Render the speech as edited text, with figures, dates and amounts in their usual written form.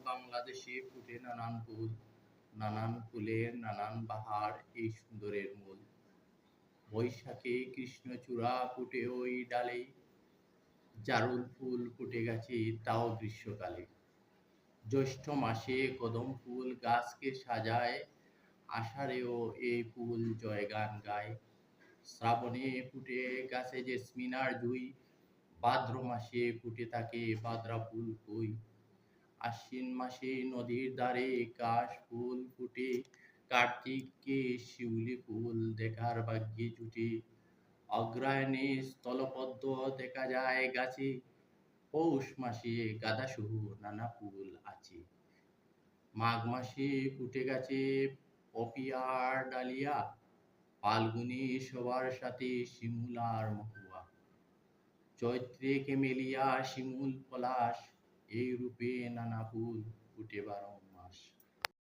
বাংলাদেশে ফুটে নানান ফুলের নানান বাহার এই সুন্দরের মূল। বৈশাখে কৃষ্ণচূড়া ফুটে ওই ডালে, জারুল ফুল ফুটে গেছে তাও গ্রীষ্মকালে। জ্যৈষ্ঠ মাসে কদম ফুল গাছকে সাজায়, আষাঢ়েও এই ফুল জয়গান গায়। শ্রাবণে ফুটে গাছে জেসমিন আর জুঁই, ভাদ্র মাসে ফুটে থাকে বাদরা ফুল কই। আশ্বিন মাসে নদীর ধারে কাশ ফুল ফুটে, কার্তিকে শিউলি ফুল দেখার ভাগ্যে জুটে। অগ্রহায়ণে স্থলপদ্ম দেখা যায় গাছে, পৌষ মাসে গাঁদাসহ নানা ফুল আছে। মাঘ মাসে ফুটে গেছে পপি আর ডালিয়া, ফাল্গুনে সবার সাথে শিমুল আর মহুয়া। চৈত্রে কেমেলিয়া শিমুল পলাশ, এই রূপে নানা ফুল